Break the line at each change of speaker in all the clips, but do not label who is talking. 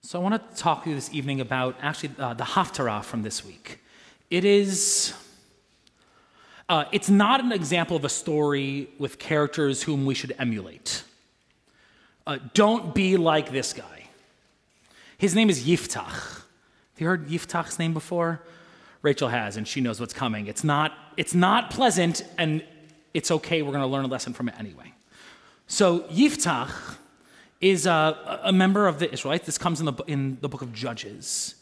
So I want to talk to you this evening about actually the Haftarah from this week. It's not an example of a story with characters whom we should emulate. Don't be like this guy. His name is Yiftach. Have you heard Yiftach's name before? Rachel has, and she knows what's coming. It's not pleasant, and it's okay. We're going to learn a lesson from it anyway. So Yiftach is a member of the Israelites. This comes in the book of Judges.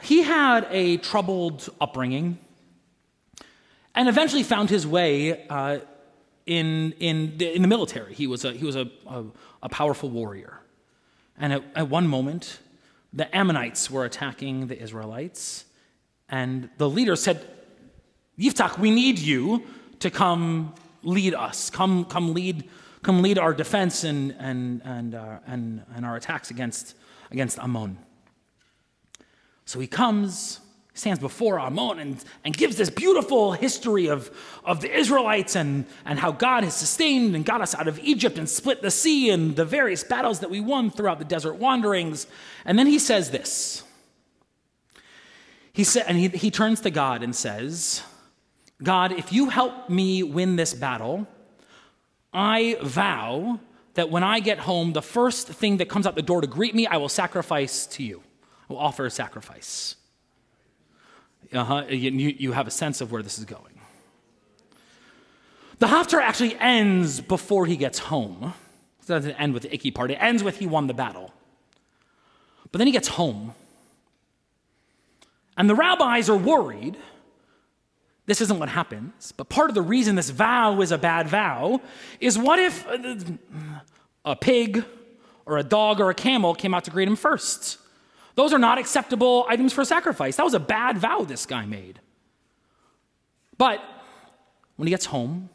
He had a troubled upbringing and eventually found his way in the military. He was a powerful warrior. And at one moment, the Ammonites were attacking the Israelites, and the leader said, Yiftach, we need you to come lead us. Come lead our defense and our attacks against Ammon. So he comes, stands before Ammon and gives this beautiful history of the Israelites and how God has sustained and got us out of Egypt and split the sea and the various battles that we won throughout the desert wanderings. And then he says this. He turns to God and says, God, if you help me win this battle, I vow that when I get home, the first thing that comes out the door to greet me, I will sacrifice to you. I will offer a sacrifice. You have a sense of where this is going. The Haftarah actually ends before he gets home. It doesn't end with the icky part. It ends with he won the battle. But then he gets home. And the rabbis are worried. This isn't what happens, but part of the reason this vow is a bad vow is what if a pig or a dog or a camel came out to greet him first? Those are not acceptable items for sacrifice. That was a bad vow this guy made. But when he gets home,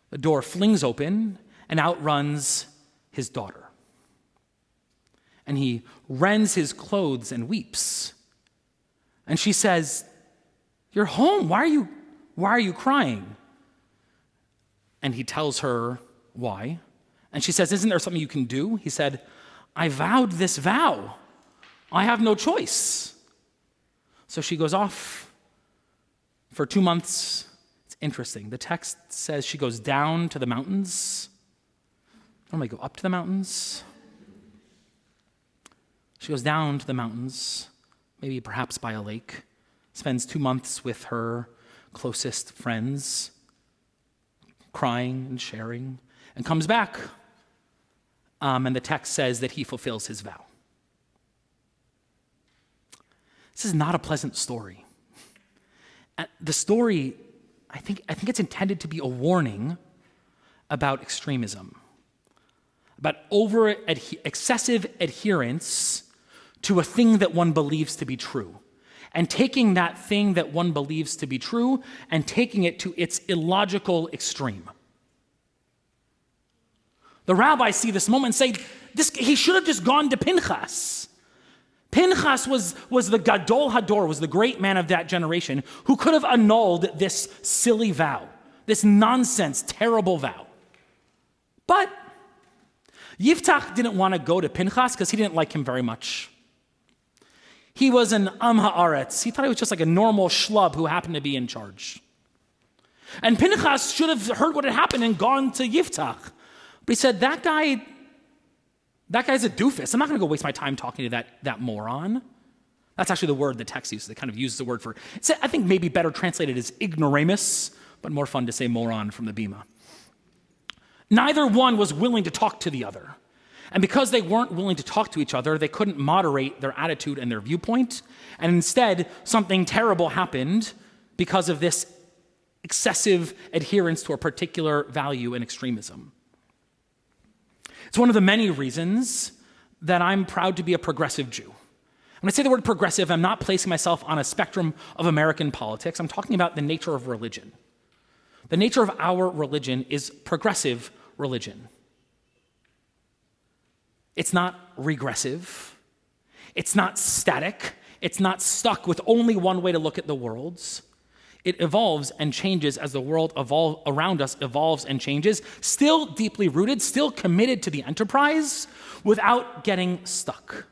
the door flings open and out runs his daughter. And he rends his clothes and weeps. And she says, you're home. Why are you crying? And he tells her why. And she says, isn't there something you can do? He said, I vowed this vow. I have no choice. So she goes off for 2 months. It's interesting. The text says she goes down to the mountains. Normally go up to the mountains. She goes down to the mountains, maybe perhaps by a lake. Spends 2 months with her closest friends, crying and sharing, and comes back. And the text says that he fulfills his vow. This is not a pleasant story. The story, I think it's intended to be a warning about extremism, about excessive adherence to a thing that one believes to be true. And taking that thing that one believes to be true and taking it to its illogical extreme. The rabbis see this moment and say, he should have just gone to Pinchas. Pinchas was the Gadol Hador, was the great man of that generation who could have annulled this silly vow, this nonsense, terrible vow. But Yiftach didn't want to go to Pinchas because he didn't like him very much. He was an Am Haaretz. He thought he was just like a normal schlub who happened to be in charge. And Pinchas should have heard what had happened and gone to Yiftach. But he said, that guy's a doofus. I'm not going to go waste my time talking to that moron. That's actually the word the text uses. It kind of uses the word for, I think maybe better translated as ignoramus, but more fun to say moron from the Bema. Neither one was willing to talk to the other. And because they weren't willing to talk to each other, they couldn't moderate their attitude and their viewpoint. And instead, something terrible happened because of this excessive adherence to a particular value and extremism. It's one of the many reasons that I'm proud to be a progressive Jew. When I say the word progressive, I'm not placing myself on a spectrum of American politics. I'm talking about the nature of religion. The nature of our religion is progressive religion. It's not regressive. It's not static. It's not stuck with only one way to look at the world. It evolves and changes as the world around us evolves and changes, still deeply rooted, still committed to the enterprise without getting stuck.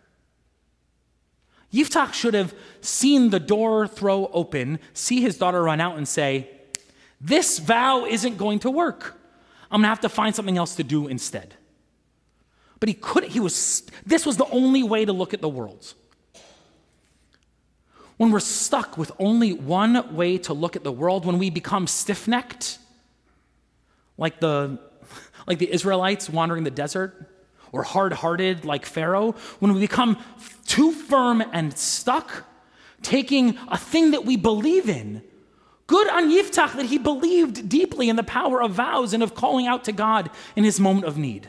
Yiftach should have seen the door throw open, see his daughter run out and say, this vow isn't going to work. I'm going to have to find something else to do instead. But this was the only way to look at the world. When we're stuck with only one way to look at the world, when we become stiff-necked, like the Israelites wandering the desert, or hard-hearted like Pharaoh, when we become too firm and stuck, taking a thing that we believe in, good on Yiftach that he believed deeply in the power of vows and of calling out to God in his moment of need.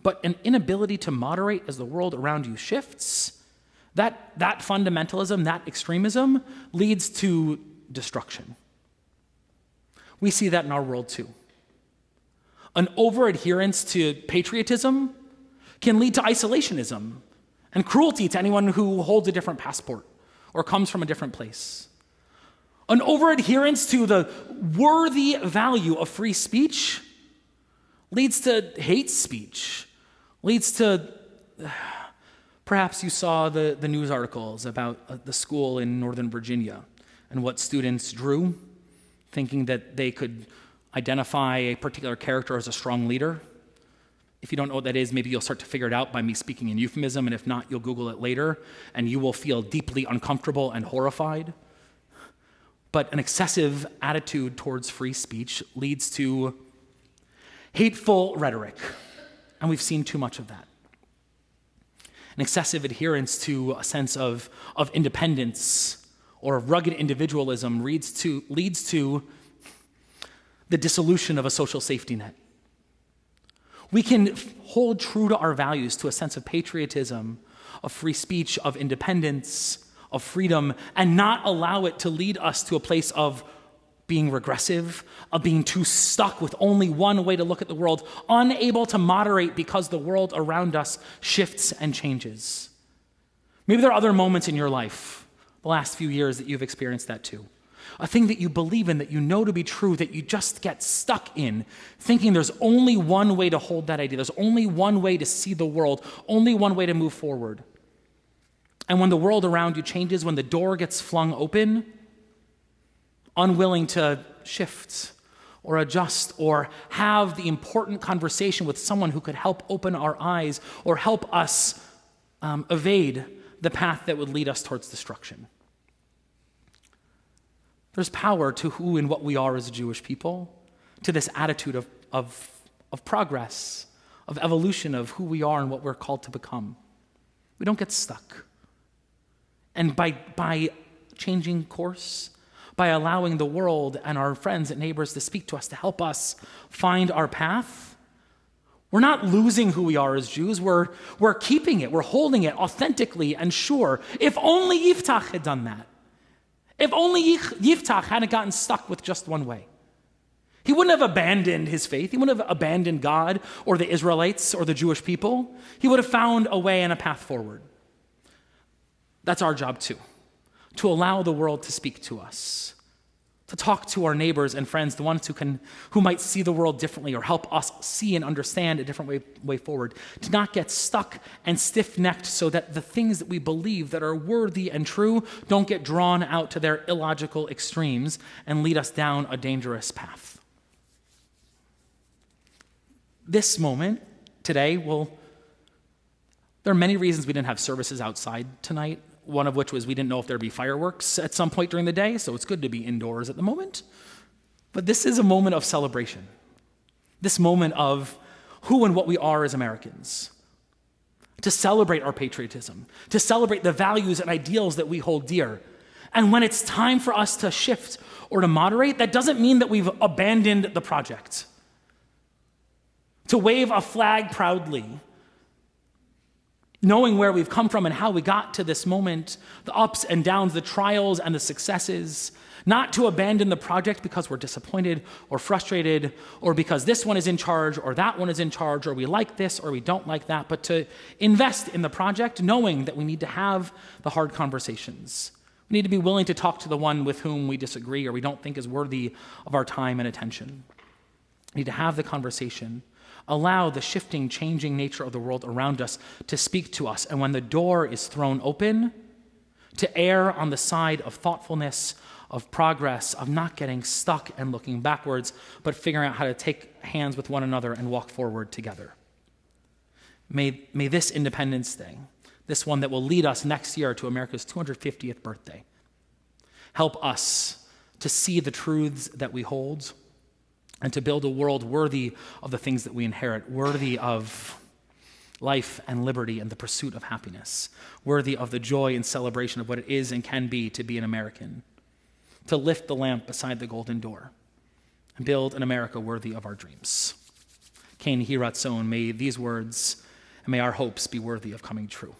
But an inability to moderate as the world around you shifts, that fundamentalism, that extremism leads to destruction. We see that in our world too. An over-adherence to patriotism can lead to isolationism and cruelty to anyone who holds a different passport or comes from a different place. An over-adherence to the worthy value of free speech leads to hate speech, leads to, perhaps you saw the news articles about the school in Northern Virginia and what students drew, thinking that they could identify a particular character as a strong leader. If you don't know what that is, maybe you'll start to figure it out by me speaking in euphemism, and if not, you'll Google it later, and you will feel deeply uncomfortable and horrified. But an excessive attitude towards free speech leads to hateful rhetoric, and we've seen too much of that. An excessive adherence to a sense of independence or rugged individualism leads to the dissolution of a social safety net. We can hold true to our values, to a sense of patriotism, of free speech, of independence, of freedom, and not allow it to lead us to a place of being regressive, of being too stuck with only one way to look at the world, unable to moderate because the world around us shifts and changes. Maybe there are other moments in your life, the last few years, that you've experienced that too. A thing that you believe in, that you know to be true, that you just get stuck in, thinking there's only one way to hold that idea. There's only one way to see the world, only one way to move forward. And when the world around you changes, when the door gets flung open, unwilling to shift or adjust or have the important conversation with someone who could help open our eyes or help us evade the path that would lead us towards destruction. There's power to who and what we are as a Jewish people, to this attitude of progress, of evolution, of who we are and what we're called to become. We don't get stuck. And by changing course, by allowing the world and our friends and neighbors to speak to us, to help us find our path, we're not losing who we are as Jews. We're keeping it. We're holding it authentically and sure. If only Yiftach had done that. If only Yiftach hadn't gotten stuck with just one way. He wouldn't have abandoned his faith. He wouldn't have abandoned God or the Israelites or the Jewish people. He would have found a way and a path forward. That's our job too, to allow the world to speak to us, to talk to our neighbors and friends, the ones who might see the world differently or help us see and understand a different way forward, to not get stuck and stiff-necked so that the things that we believe that are worthy and true don't get drawn out to their illogical extremes and lead us down a dangerous path. This moment today, there are many reasons we didn't have services outside tonight. One of which was we didn't know if there'd be fireworks at some point during the day, so it's good to be indoors at the moment. But this is a moment of celebration. This moment of who and what we are as Americans. To celebrate our patriotism, to celebrate the values and ideals that we hold dear. And when it's time for us to shift or to moderate, that doesn't mean that we've abandoned the project. To wave a flag proudly, knowing where we've come from and how we got to this moment, the ups and downs, the trials and the successes, not to abandon the project because we're disappointed or frustrated or because this one is in charge or that one is in charge or we like this or we don't like that, but to invest in the project knowing that we need to have the hard conversations. We need to be willing to talk to the one with whom we disagree or we don't think is worthy of our time and attention. We need to have the conversation Allow the shifting, changing nature of the world around us to speak to us. And when the door is thrown open, to err on the side of thoughtfulness, of progress, of not getting stuck and looking backwards, but figuring out how to take hands with one another and walk forward together. May this Independence Day, this one that will lead us next year to America's 250th birthday, help us to see the truths that we hold and to build a world worthy of the things that we inherit, worthy of life and liberty and the pursuit of happiness, worthy of the joy and celebration of what it is and can be to be an American, to lift the lamp beside the golden door and build an America worthy of our dreams. Kain Hi Ratzon, may these words and may our hopes be worthy of coming true.